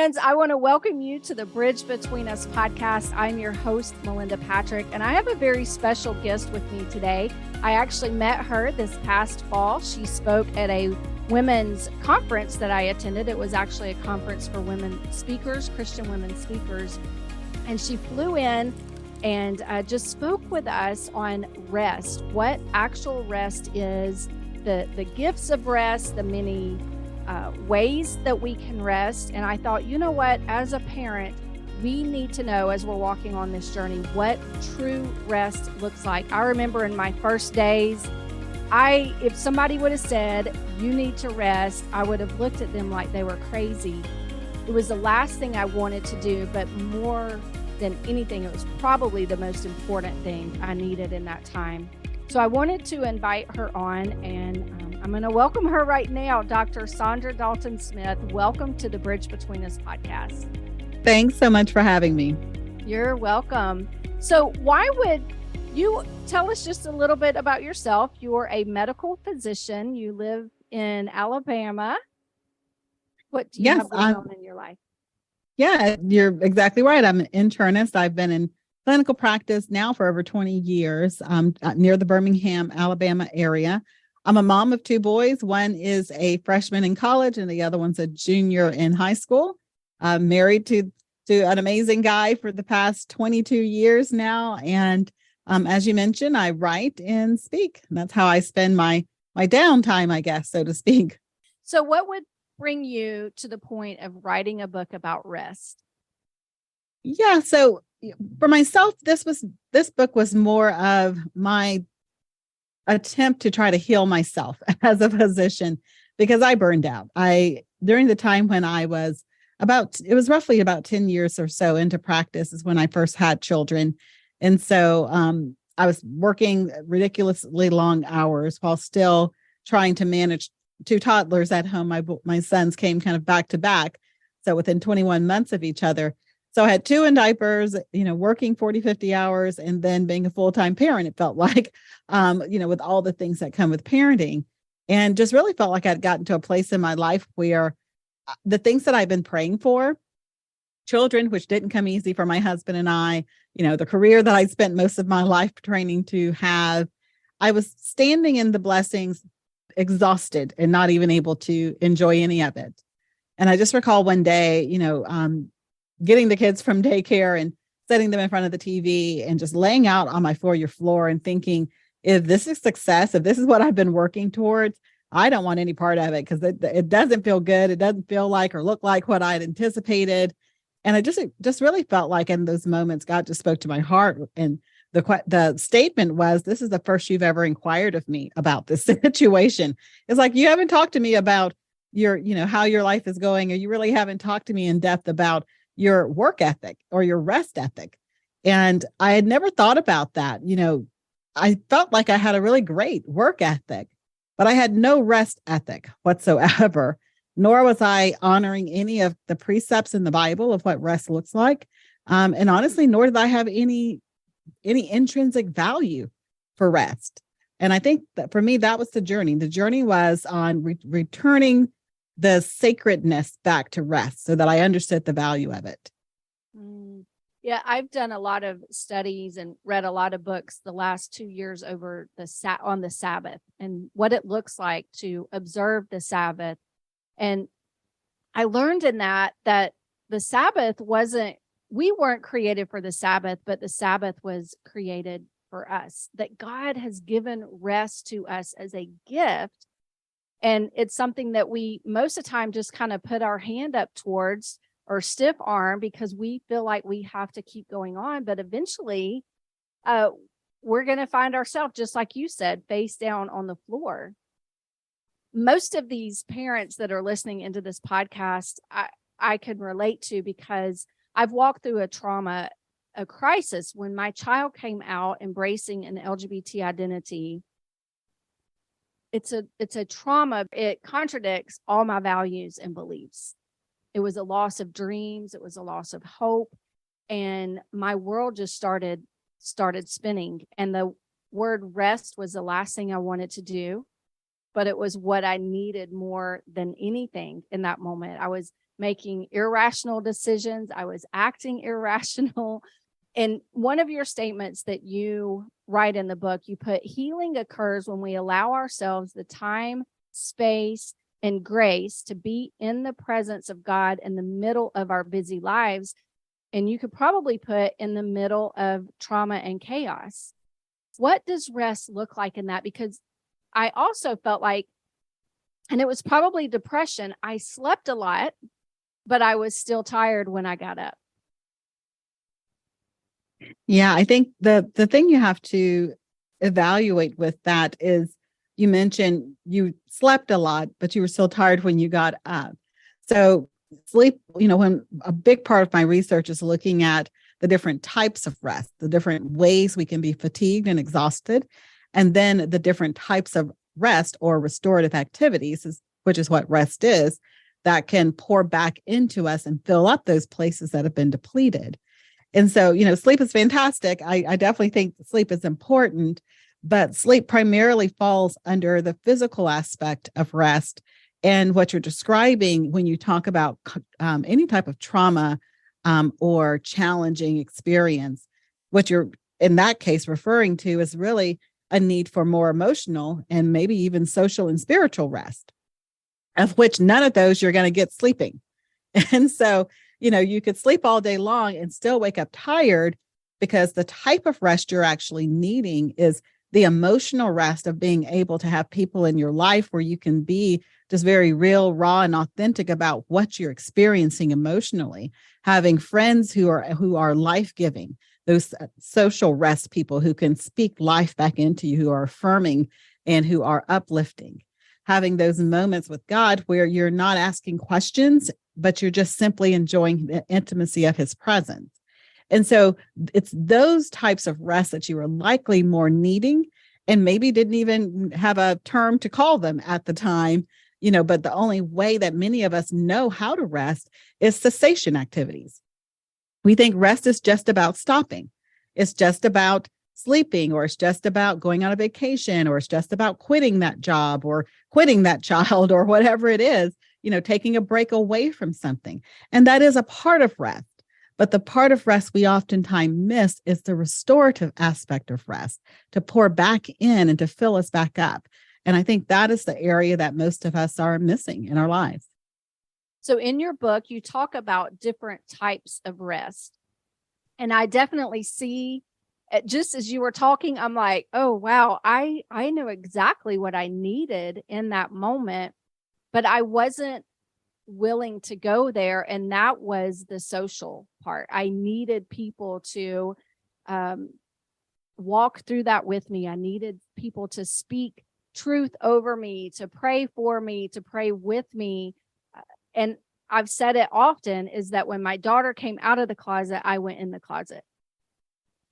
friends, I want to welcome you to the Bridge Between Us podcast. I'm your host, Melinda Patrick, and I have a very special guest with me today. I actually met her this past fall. She spoke at a women's conference that I attended. It was actually a conference for women speakers, Christian women speakers. And she flew in and just spoke with us on rest, what actual rest is, the gifts of rest, the many ways that we can rest. And I thought, you know what, as a parent, we need to know as we're walking on this journey what true rest looks like. I remember in my first days, if somebody would have said, you need to rest, I would have looked at them like they were crazy. It was the last thing I wanted to do, but more than anything, it was probably the most important thing I needed in that time. So I wanted to invite her on, and I'm going to welcome her right now, Dr. Saundra Dalton-Smith. Welcome to the Bridge Between Us podcast. Thanks so much for having me. You're welcome. So why would you tell us just a little bit about yourself? You're a medical physician. You live in Alabama. What do you have going on in your life? Yeah, you're exactly right. I'm an internist. I've been in clinical practice now for over 20 years near the Birmingham, Alabama area. I'm a mom of two boys. One is a freshman in college and the other one's a junior in high school. I'm married to an amazing guy for the past 22 years now. And as you mentioned, I write and speak. And that's how I spend my downtime, I guess, so to speak. So what would bring you to the point of writing a book about rest? Yeah. So for myself, this book was more of my attempt to try to heal myself as a physician because I burned out. During the time when it was roughly about 10 years or so into practice is when I first had children. And so I was working ridiculously long hours while still trying to manage two toddlers at home. My sons came kind of back to back. So within 21 months of each other. So I had two in diapers, working 40, 50 hours and then being a full-time parent, it felt like, with all the things that come with parenting, and just really felt like I'd gotten to a place in my life where the things that I've been praying for, children, which didn't come easy for my husband and I, the career that I spent most of my life training to have, I was standing in the blessings, exhausted and not even able to enjoy any of it. And I just recall one day, getting the kids from daycare and setting them in front of the TV and just laying out on my foyer floor and thinking, if this is success, if this is what I've been working towards, I don't want any part of it because it doesn't feel good. It doesn't feel like or look like what I'd anticipated. And I just really felt like in those moments, God just spoke to my heart. And the statement was, this is the first you've ever inquired of me about this situation. It's like, you haven't talked to me about how your life is going, or you really haven't talked to me in depth about your work ethic or your rest ethic. And I had never thought about that. I felt like I had a really great work ethic, but I had no rest ethic whatsoever, nor was I honoring any of the precepts in the Bible of what rest looks like. And honestly, nor did I have any intrinsic value for rest. And I think that for me, that was the journey. The journey was on returning the sacredness back to rest so that I understood the value of it. Yeah, I've done a lot of studies and read a lot of books the last 2 years over on the Sabbath and what it looks like to observe the Sabbath. And I learned in that the Sabbath we weren't created for the Sabbath, but the Sabbath was created for us, that God has given rest to us as a gift. And it's something that we most of the time just kind of put our hand up towards or stiff arm because we feel like we have to keep going on. But eventually we're going to find ourselves, just like you said, face down on the floor. Most of these parents that are listening into this podcast, I can relate to because I've walked through a crisis when my child came out embracing an LGBT identity. It's a trauma. It contradicts all my values and beliefs. It was a loss of dreams. It was a loss of hope. And my world just started spinning. And the word rest was the last thing I wanted to do, but it was what I needed more than anything in that moment. I was making irrational decisions. I was acting irrational. And one of your statements that you write in the book, you put healing occurs when we allow ourselves the time, space, and grace to be in the presence of God in the middle of our busy lives. And you could probably put in the middle of trauma and chaos. What does rest look like in that? Because I also felt like, and it was probably depression, I slept a lot, but I was still tired when I got up. Yeah, I think the thing you have to evaluate with that is, you mentioned you slept a lot, but you were still tired when you got up. So sleep, when a big part of my research is looking at the different types of rest, the different ways we can be fatigued and exhausted, and then the different types of rest or restorative activities, which is what rest is, that can pour back into us and fill up those places that have been depleted. And so, sleep is fantastic. I definitely think sleep is important, but sleep primarily falls under the physical aspect of rest. And what you're describing when you talk about any type of trauma or challenging experience, what you're in that case referring to is really a need for more emotional and maybe even social and spiritual rest, of which none of those you're going to get sleeping. And so, you could sleep all day long and still wake up tired, because the type of rest you're actually needing is the emotional rest of being able to have people in your life where you can be just very real, raw, and authentic about what you're experiencing emotionally. Having friends who are life-giving, those social rest people who can speak life back into you, who are affirming and who are uplifting. Having those moments with God where you're not asking questions, but you're just simply enjoying the intimacy of his presence. And so it's those types of rest that you are likely more needing, and maybe didn't even have a term to call them at the time, but the only way that many of us know how to rest is cessation activities. We think rest is just about stopping. It's just about sleeping, or it's just about going on a vacation, or it's just about quitting that job or quitting that child or whatever it is, taking a break away from something. And that is a part of rest. But the part of rest we oftentimes miss is the restorative aspect of rest, to pour back in and to fill us back up. And I think that is the area that most of us are missing in our lives. So in your book, you talk about different types of rest. And I definitely see, just as you were talking, I'm like, oh, wow, I know exactly what I needed in that moment, but I wasn't willing to go there. And that was the social part. I needed people to walk through that with me. I needed people to speak truth over me, to pray for me, to pray with me. And I've said it often, is that when my daughter came out of the closet, I went in the closet.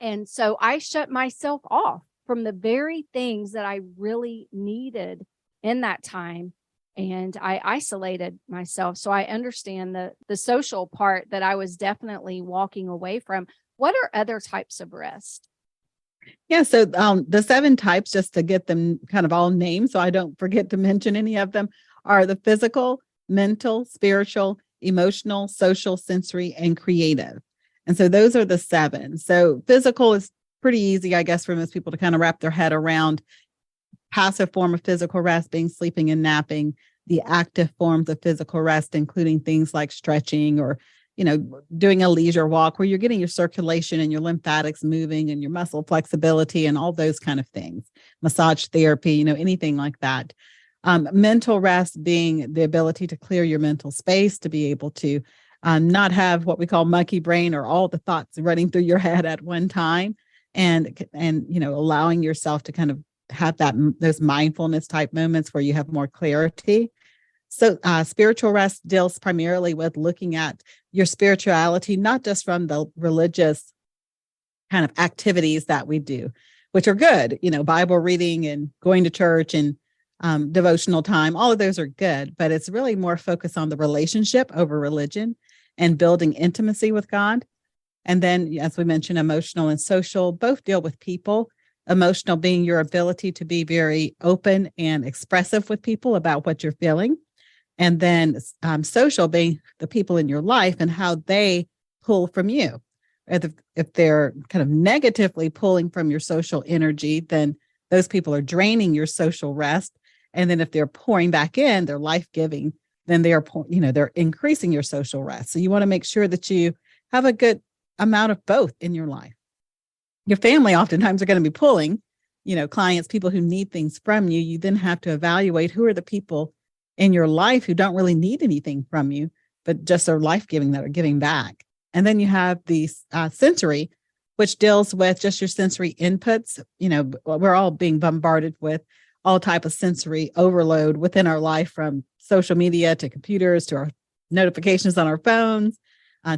And so I shut myself off from the very things that I really needed in that time. And I isolated myself. So I understand the social part that I was definitely walking away from. What are other types of rest? Yeah. So the 7 types, just to get them kind of all named so I don't forget to mention any of them, are the physical, mental, spiritual, emotional, social, sensory, and creative. And so those are the 7. So physical is pretty easy, I guess, for most people to kind of wrap their head around. Passive form of physical rest being sleeping and napping. The active forms of physical rest, including things like stretching or, doing a leisure walk where you're getting your circulation and your lymphatics moving and your muscle flexibility and all those kind of things. Massage therapy, anything like that. Mental rest being the ability to clear your mental space, to be able to not have what we call monkey brain, or all the thoughts running through your head at one time, and allowing yourself to kind of have those mindfulness type moments where you have more clarity. So spiritual rest deals primarily with looking at your spirituality, not just from the religious kind of activities that we do, which are good, Bible reading and going to church and devotional time. All of those are good, but it's really more focused on the relationship over religion and building intimacy with God. And then, as we mentioned, emotional and social both deal with people. Emotional being your ability to be very open and expressive with people about what you're feeling. And then social being the people in your life and how they pull from you. If they're kind of negatively pulling from your social energy, then those people are draining your social rest. And then if they're pouring back in, they're life-giving, then they're increasing your social rest. So you want to make sure that you have a good amount of both in your life. Your family oftentimes are going to be pulling, clients, people who need things from you. You then have to evaluate who are the people in your life who don't really need anything from you, but just are life-giving, that are giving back. And then you have the sensory, which deals with just your sensory inputs. We're all being bombarded with all type of sensory overload within our life, from social media to computers to our notifications on our phones,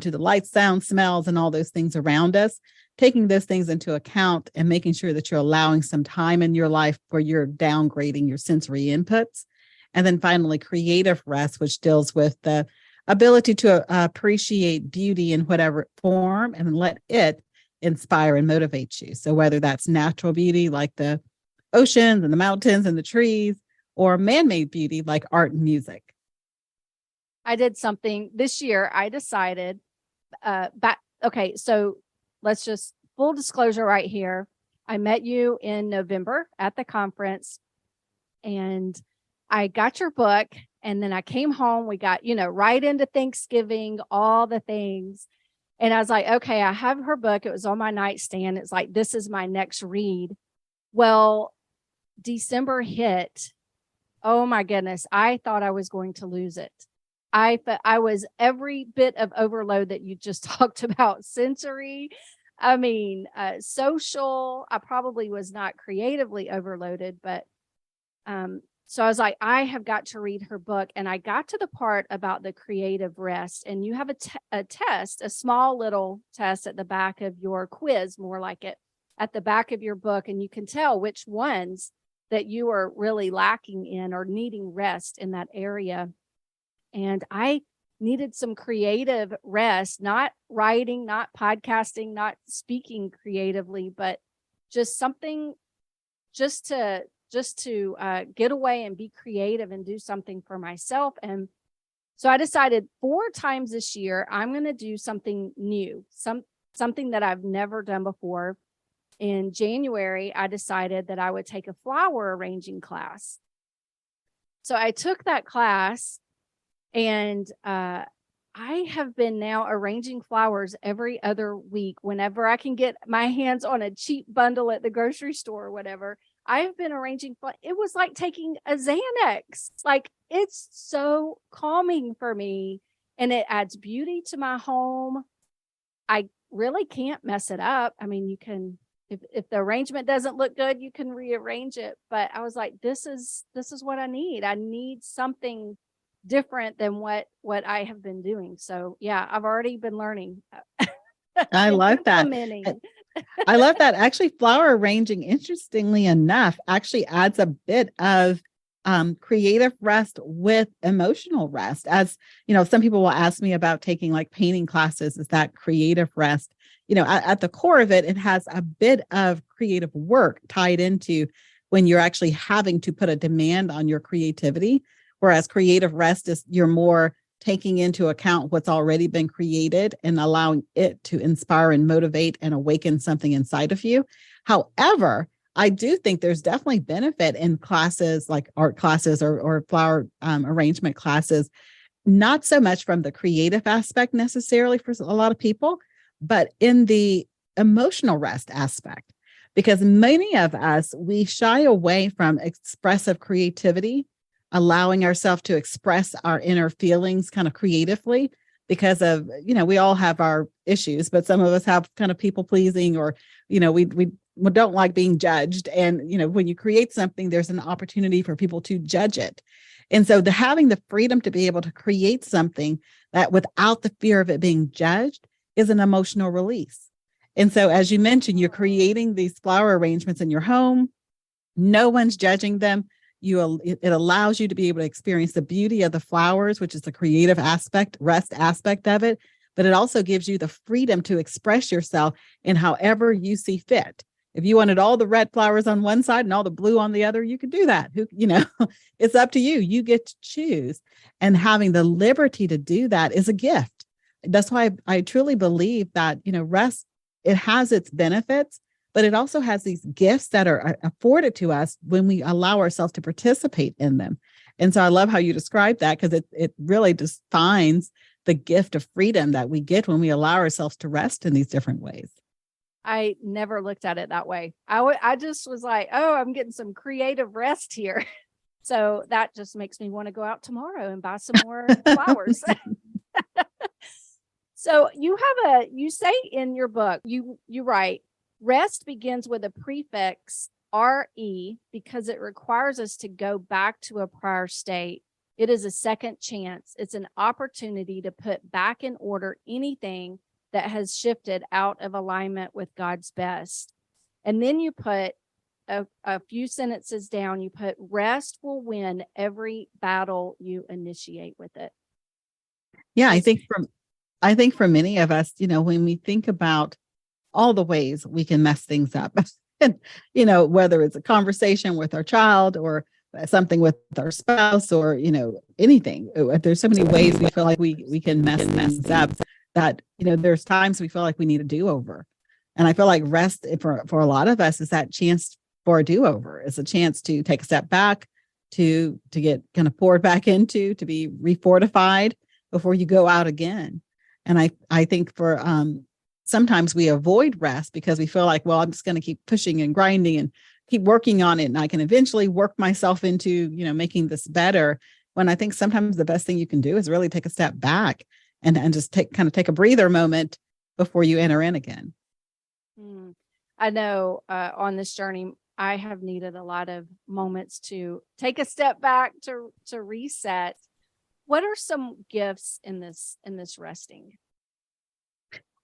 to the lights, sound, smells, and all those things around us. Taking those things into account and making sure that you're allowing some time in your life where you're downgrading your sensory inputs. And then finally, creative rest, which deals with the ability to appreciate beauty in whatever form and let it inspire and motivate you. So whether that's natural beauty like the oceans and the mountains and the trees, or man-made beauty like art and music. I did something this year. I decided okay, so let's just full disclosure right here. I met you in November at the conference, and I got your book, and then I came home. We got, right into Thanksgiving, all the things. And I was like, okay, I have her book. It was on my nightstand. It's like, this is my next read. Well, December hit. Oh my goodness. I thought I was going to lose it. I was every bit of overload that you just talked about. Sensory, social. I probably was not creatively overloaded, but so I was like, I have got to read her book. And I got to the part about the creative rest. And you have a test, a small little test at the back of your quiz, more like it, at the back of your book. And you can tell which ones that you are really lacking in or needing rest in that area. And I needed some creative rest, not writing, not podcasting, not speaking creatively, but just something just to get away and be creative and do something for myself. And so I decided 4 times this year, I'm going to do something new, something that I've never done before. In January, I decided that I would take a flower arranging class. So I took that class, and I have been now arranging flowers every other week whenever I can get my hands on a cheap bundle at the grocery store or whatever. I've been arranging. It was like taking a Xanax. Like, it's so calming for me, and it adds beauty to my home. I really can't mess it up. You can, if the arrangement doesn't look good, you can rearrange it. But I was like, this is what I need. I need something different than what I have been doing. So yeah, I've already been learning. I love that. I love that. Actually, flower arranging, interestingly enough, actually adds a bit of creative rest with emotional rest. As some people will ask me about taking like painting classes. Is that creative rest? At the core of it, it has a bit of creative work tied into when you're actually having to put a demand on your creativity. Whereas creative rest is you're more taking into account what's already been created and allowing it to inspire and motivate and awaken something inside of you. However, I do think there's definitely benefit in classes like art classes or flower arrangement classes, not so much from the creative aspect necessarily for a lot of people, but in the emotional rest aspect. Because many of us, we shy away from expressive creativity, allowing ourselves to express our inner feelings kind of creatively because of, we all have our issues, but some of us have kind of people pleasing or, we don't like being judged. And, when you create something, there's an opportunity for people to judge it. And so having the freedom to be able to create something that without the fear of it being judged is an emotional release. And so, as you mentioned, you're creating these flower arrangements in your home. No one's judging them. It allows you to be able to experience the beauty of the flowers, which is the creative aspect, rest aspect of it. But it also gives you the freedom to express yourself in however you see fit. If you wanted all the red flowers on one side and all the blue on the other, you could do that. It's up to you. You get to choose. And having the liberty to do that is a gift. That's why I truly believe that, rest, it has its benefits, but it also has these gifts that are afforded to us when we allow ourselves to participate in them. And so I love how you describe that, because it really defines the gift of freedom that we get when we allow ourselves to rest in these different ways. I never looked at it that way. I just was like, oh, I'm getting some creative rest here. So that just makes me want to go out tomorrow and buy some more flowers. So you say in your book, you write, rest begins with a prefix RE because it requires us to go back to a prior state. It is a second chance. It's an opportunity to put back in order anything that has shifted out of alignment with God's best. And then you put a few sentences down, you put, rest will win every battle you initiate with it. Yeah, I think for many of us, when we think about all the ways we can mess things up, and, whether it's a conversation with our child or something with our spouse or, anything, there's so many ways we feel like we can mess things up that, there's times we feel like we need a do-over. And I feel like rest for a lot of us is that chance for a do-over. It's a chance to take a step back, to get kind of poured back into, to be refortified before you go out again. And I think for sometimes we avoid rest because we feel like, well, I'm just going to keep pushing and grinding and keep working on it, and I can eventually work myself into, making this better. When I think sometimes the best thing you can do is really take a step back and just take a breather moment before you enter in again. I know on this journey, I have needed a lot of moments to take a step back to reset. What are some gifts in this resting?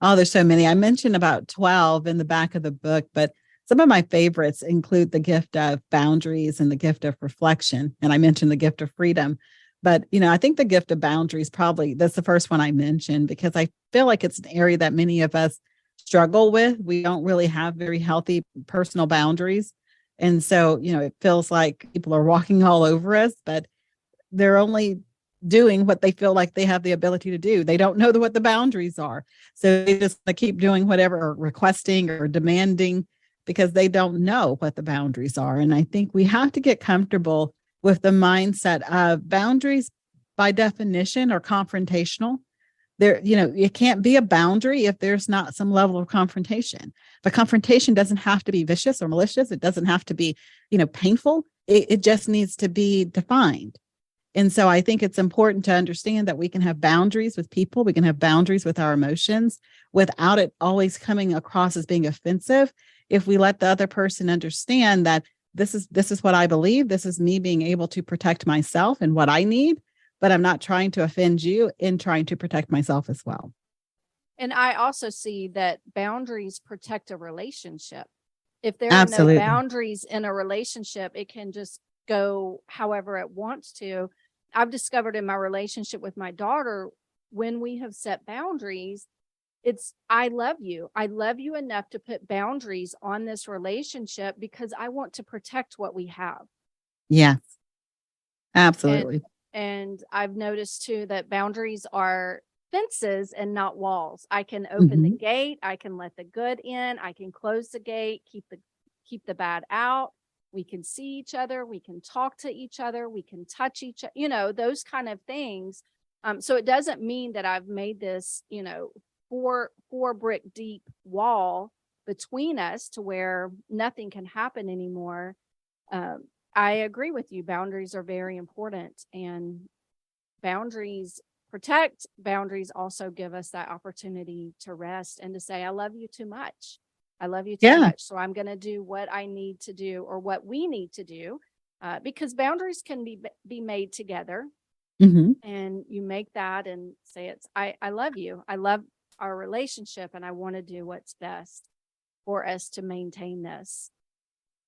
Oh, there's so many. I mentioned about 12 in the back of the book, but some of my favorites include the gift of boundaries and the gift of reflection. And I mentioned the gift of freedom. But, I think the gift of boundaries, that's the first one I mentioned, because I feel like it's an area that many of us struggle with. We don't really have very healthy personal boundaries. And so, it feels like people are walking all over us, but they're only doing what they feel like they have the ability to do. They don't know what the boundaries are. So they just keep doing whatever, or requesting or demanding, because they don't know what the boundaries are. And I think we have to get comfortable with the mindset of boundaries by definition are confrontational. It can't be a boundary if there's not some level of confrontation. But confrontation doesn't have to be vicious or malicious. It doesn't have to be, painful. It just needs to be defined. And so I think it's important to understand that we can have boundaries with people. We can have boundaries with our emotions without it always coming across as being offensive. If we let the other person understand that this is what I believe, this is me being able to protect myself and what I need, but I'm not trying to offend you in trying to protect myself as well. And I also see that boundaries protect a relationship. If there Absolutely. are no boundaries in a relationship, it can just go however it wants to. I've discovered in my relationship with my daughter, when we have set boundaries, it's, I love you. I love you enough to put boundaries on this relationship because I want to protect what we have. Yes, absolutely. And I've noticed too that boundaries are fences and not walls. I can open the gate. I can let the good in. I can close the gate, keep the bad out. We can see each other. We can talk to each other. We can touch each other, those kind of things. So it doesn't mean that I've made this, four brick deep wall between us to where nothing can happen anymore. I agree with you. Boundaries are very important, and boundaries protect. Boundaries also give us that opportunity to rest and to say, I love you too much. I love you too much. So I'm going to do what I need to do, or what we need to do, because boundaries can be made together. And you make that and say, I love you. I love our relationship, and I want to do what's best for us to maintain this.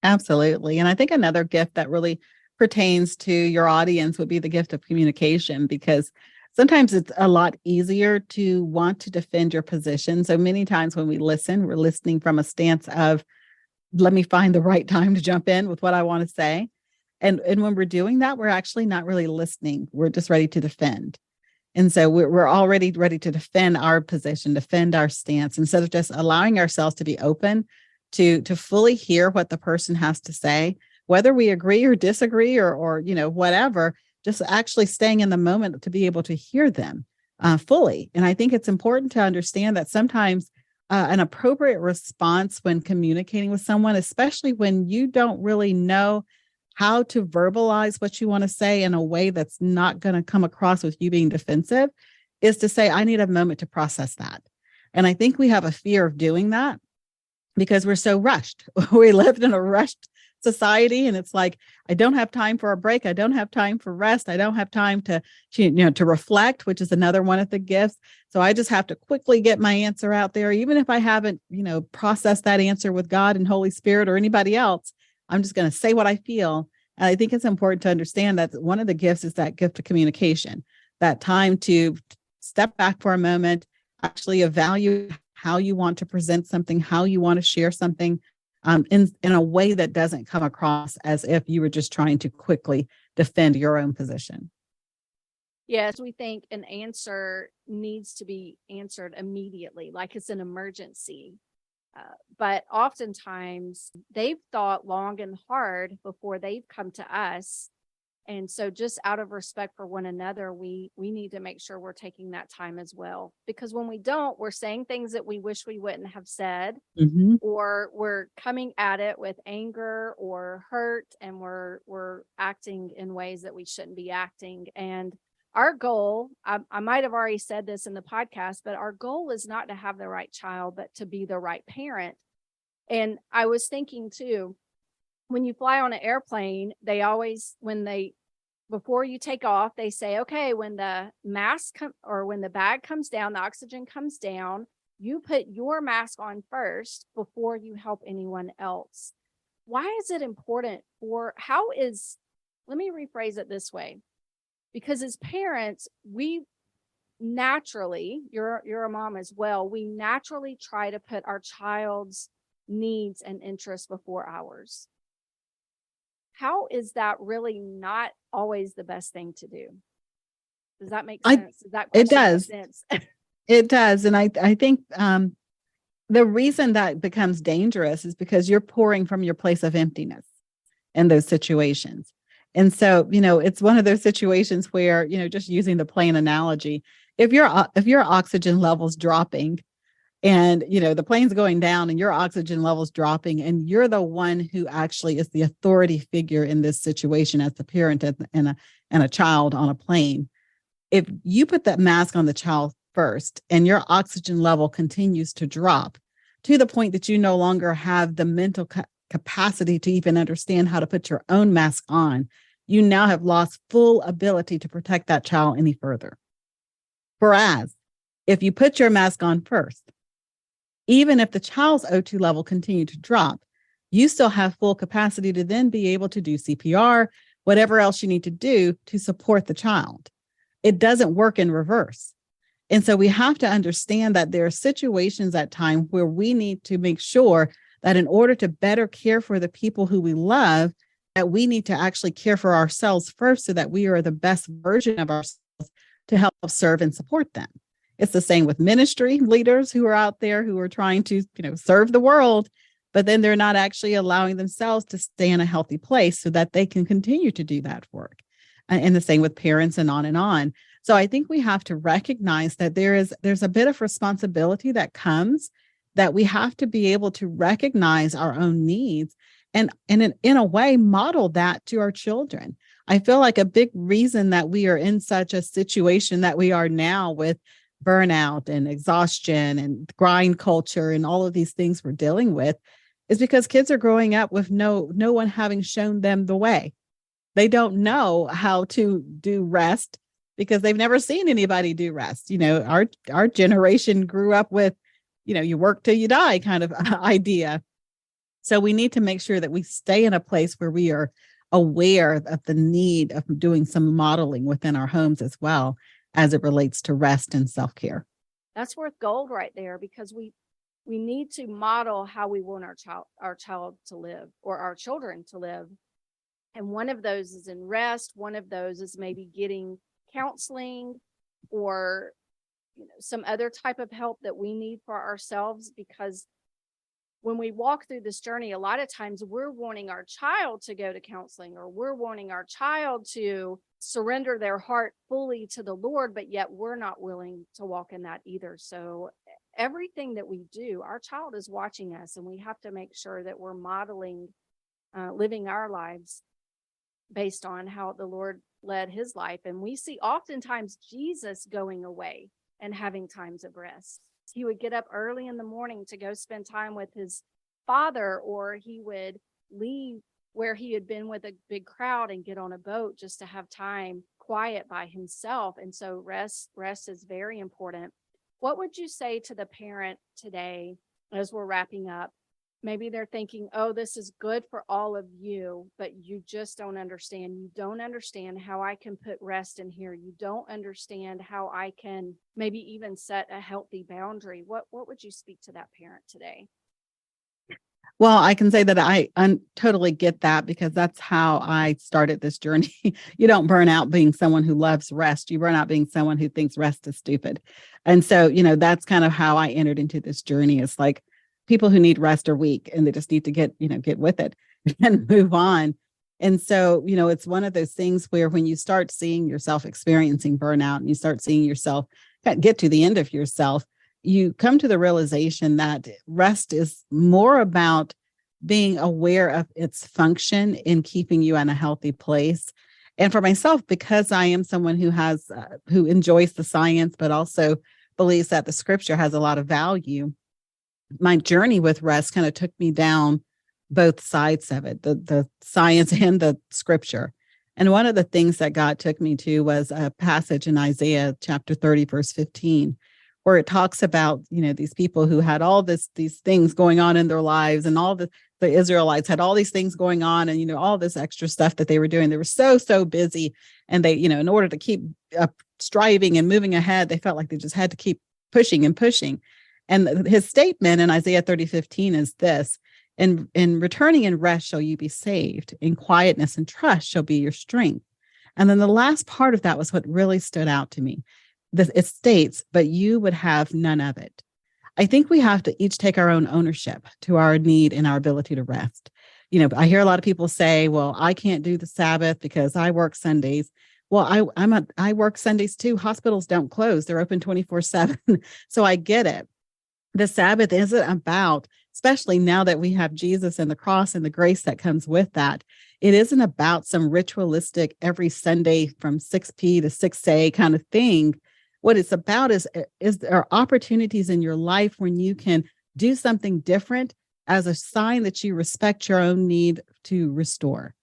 Absolutely. And I think another gift that really pertains to your audience would be the gift of communication, because sometimes it's a lot easier to want to defend your position. So many times when we listen, we're listening from a stance of let me find the right time to jump in with what I want to say. And when we're doing that, we're actually not really listening. We're just ready to defend. And so we're already ready to defend our position, defend our stance, instead of just allowing ourselves to be open to fully hear what the person has to say, whether we agree or disagree or whatever, just actually staying in the moment to be able to hear them fully. And I think it's important to understand that sometimes an appropriate response when communicating with someone, especially when you don't really know how to verbalize what you want to say in a way that's not going to come across with you being defensive, is to say, I need a moment to process that. And I think we have a fear of doing that because we're so rushed. We lived in a rushed society, and it's like, I don't have time for a break. I don't have time for rest. I don't have time to reflect, which is another one of the gifts. So I just have to quickly get my answer out there. Even if I haven't, processed that answer with God and Holy Spirit or anybody else, I'm just going to say what I feel. And I think it's important to understand that one of the gifts is that gift of communication, that time to step back for a moment, actually evaluate how you want to present something, how you want to share something, in a way that doesn't come across as if you were just trying to quickly defend your own position. Yes, we think an answer needs to be answered immediately, like it's an emergency. But oftentimes they've thought long and hard before they've come to us. And so just out of respect for one another, we need to make sure we're taking that time as well. Because when we don't, we're saying things that we wish we wouldn't have said, or we're coming at it with anger or hurt, and we're acting in ways that we shouldn't be acting. And our goal, I might have already said this in the podcast, but our goal is not to have the right child, but to be the right parent. And I was thinking too, when you fly on an airplane, they always, before you take off, they say, okay, when the when the bag comes down, the oxygen comes down, you put your mask on first before you help anyone else. Why is it important let me rephrase it this way. Because as parents, we naturally, you're a mom as well, we naturally try to put our child's needs and interests before ours. How is that really not always the best thing to do? Does that make sense? It does. It does. And I think the reason that becomes dangerous is because you're pouring from your place of emptiness in those situations. And so, it's one of those situations where, just using the plane analogy, if your oxygen level's dropping and, the plane's going down and your oxygen level's dropping, and you're the one who actually is the authority figure in this situation as the parent and a child on a plane, if you put that mask on the child first and your oxygen level continues to drop to the point that you no longer have the mental capacity to even understand how to put your own mask on, you now have lost full ability to protect that child any further. Whereas if you put your mask on first, even if the child's O2 level continued to drop, you still have full capacity to then be able to do CPR, whatever else you need to do to support the child. It doesn't work in reverse. And so we have to understand that there are situations at times where we need to make sure that in order to better care for the people who we love, that we need to actually care for ourselves first so that we are the best version of ourselves to help serve and support them. It's the same with ministry leaders who are out there who are trying to, serve the world, but then they're not actually allowing themselves to stay in a healthy place so that they can continue to do that work. And the same with parents and on and on. So I think we have to recognize that there's a bit of responsibility that comes, that we have to be able to recognize our own needs and in a way model that to our children. I feel like a big reason that we are in such a situation that we are now with burnout and exhaustion and grind culture and all of these things we're dealing with is because kids are growing up with no one having shown them the way. They don't know how to do rest because they've never seen anybody do rest. Our generation grew up with, you work till you die kind of idea. So we need to make sure that we stay in a place where we are aware of the need of doing some modeling within our homes as well as it relates to rest and self-care. That's worth gold right there, because we we need to model how we want our child to live, or our children to live. And one of those is in rest. One of those is maybe getting counseling, or some other type of help that we need for ourselves, because when we walk through this journey, a lot of times we're wanting our child to go to counseling, or we're wanting our child to surrender their heart fully to the Lord, but yet we're not willing to walk in that either. So everything that we do, our child is watching us, and we have to make sure that we're modeling, living our lives based on how the Lord led his life. And we see oftentimes Jesus going away and having times of rest. He would get up early in the morning to go spend time with his Father, or he would leave where he had been with a big crowd and get on a boat just to have time quiet by himself. And so rest is very important. What would you say to the parent today, as we're wrapping up? Maybe they're thinking, oh, this is good for all of you, but you just don't understand. You don't understand how I can put rest in here. You don't understand how I can maybe even set a healthy boundary. What would you speak to that parent today? Well, I can say that I totally get that, because that's how I started this journey. You don't burn out being someone who loves rest. You burn out being someone who thinks rest is stupid. And so, that's kind of how I entered into this journey. It's like, people who need rest are weak, and they just need to get with it and move on. And so, it's one of those things where when you start seeing yourself experiencing burnout, and you start seeing yourself get to the end of yourself, you come to the realization that rest is more about being aware of its function in keeping you in a healthy place. And for myself, because I am someone who enjoys the science, but also believes that the scripture has a lot of value, my journey with rest kind of took me down both sides of it, the science and the scripture. And one of the things that God took me to was a passage in Isaiah chapter 30, verse 15, where it talks about, these people who had all these things going on in their lives, and all the Israelites had all these things going on, and, all this extra stuff that they were doing. They were so busy. And they, in order to keep striving and moving ahead, they felt like they just had to keep pushing and pushing. And his statement in Isaiah 30:15 is this: in returning and rest shall you be saved. In quietness and trust shall be your strength. And then the last part of that was what really stood out to me. It states, but you would have none of it. I think we have to each take our own ownership to our need and our ability to rest. I hear a lot of people say, well, I can't do the Sabbath because I work Sundays. Well, I work Sundays too. Hospitals don't close. They're open 24/7. So I get it. The Sabbath isn't about, especially now that we have Jesus and the cross and the grace that comes with that, it isn't about some ritualistic every Sunday from 6 p to 6 a kind of thing. What it's about is there are opportunities in your life when you can do something different as a sign that you respect your own need to restore.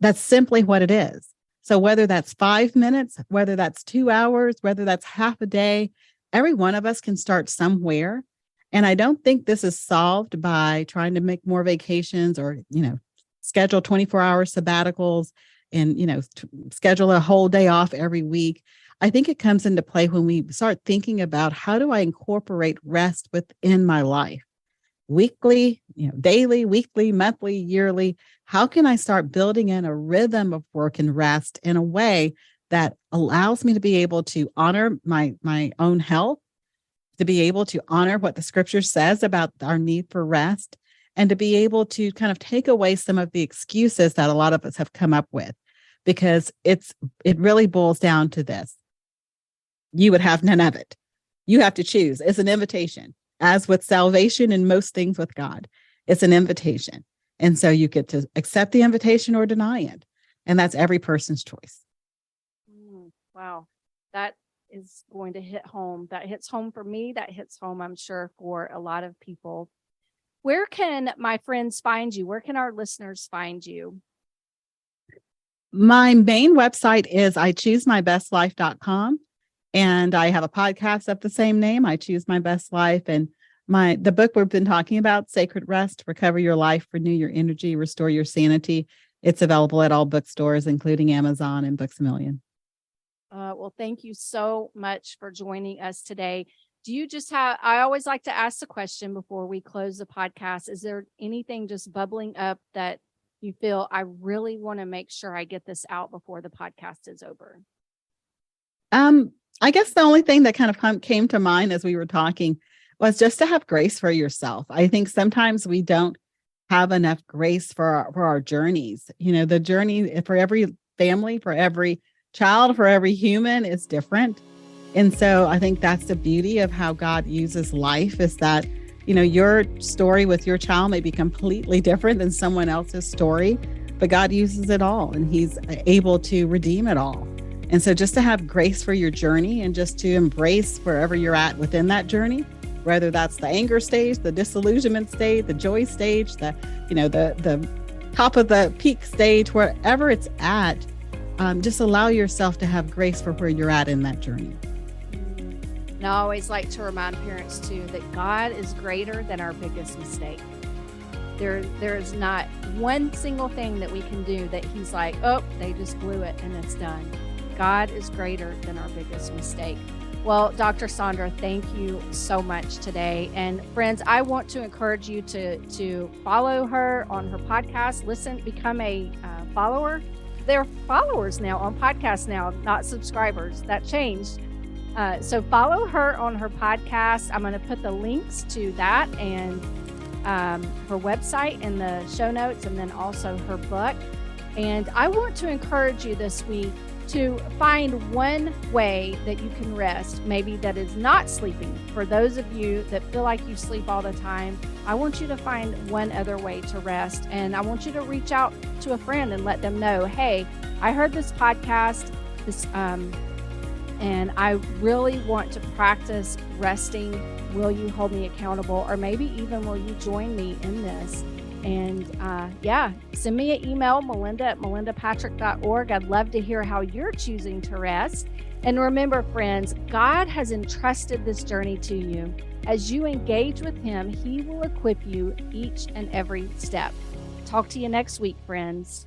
That's simply what it is. So whether that's 5 minutes, whether that's 2 hours, whether that's half a day, every one of us can start somewhere. And I don't think this is solved by trying to make more vacations, or, schedule 24-hour sabbaticals and, schedule a whole day off every week. I think it comes into play when we start thinking about, how do I incorporate rest within my life? Weekly, daily, weekly, monthly, yearly. How can I start building in a rhythm of work and rest in a way that allows me to be able to honor my own health, to be able to honor what the scripture says about our need for rest, and to be able to kind of take away some of the excuses that a lot of us have come up with, because it really boils down to this: you would have none of it. You have to choose. It's an invitation. As with salvation and most things with God, it's an invitation. And so you get to accept the invitation or deny it. And that's every person's choice. Wow. That is going to hit home. That hits home for me. That hits home, I'm sure, for a lot of people. Where can my friends find you? Where can our listeners find you? My main website is ichoosemybestlife.com. And I have a podcast of the same name, I Choose My Best Life. And the book we've been talking about, Sacred Rest, Recover Your Life, Renew Your Energy, Restore Your Sanity. It's available at all bookstores, including Amazon and Books A Million. Well, thank you so much for joining us today. Do you just have, I always like to ask the question before we close the podcast. Is there anything just bubbling up that you feel I really want to make sure I get this out before the podcast is over? I guess the only thing that kind of came to mind as we were talking was just to have grace for yourself. I think sometimes we don't have enough grace for our journeys. You know, the journey for every family, for every child, for every human is different. And so I think that's the beauty of how God uses life, is that, you know, your story with your child may be completely different than someone else's story, but God uses it all and he's able to redeem it all. And so just to have grace for your journey and just to embrace wherever you're at within that journey, whether that's the anger stage, the disillusionment stage, the joy stage, the top of the peak stage, wherever it's at, just allow yourself to have grace for where you're at in that journey. And I always like to remind parents too that God is greater than our biggest mistake. There is not one single thing that we can do that he's like, oh, they just blew it and it's done. God is greater than our biggest mistake. Well, Dr. Saundra, thank you so much today. And friends, I want to encourage you to follow her on her podcast, become a follower. They're followers now on podcasts now, not subscribers. That changed. So follow her on her podcast. I'm going to put the links to that and her website in the show notes, and then also her book. And I want to encourage you this week to find one way that you can rest, maybe that is not sleeping. For those of you that feel like you sleep all the time, I want you to find one other way to rest. And I want you to reach out to a friend and let them know, hey, I heard this podcast, and I really want to practice resting. Will you hold me accountable? Or maybe even will you join me in this? And send me an email, melinda@melindapatrick.org. I'd love to hear how you're choosing to rest. And remember, friends, God has entrusted this journey to you. As you engage with him, he will equip you each and every step. Talk to you next week, friends.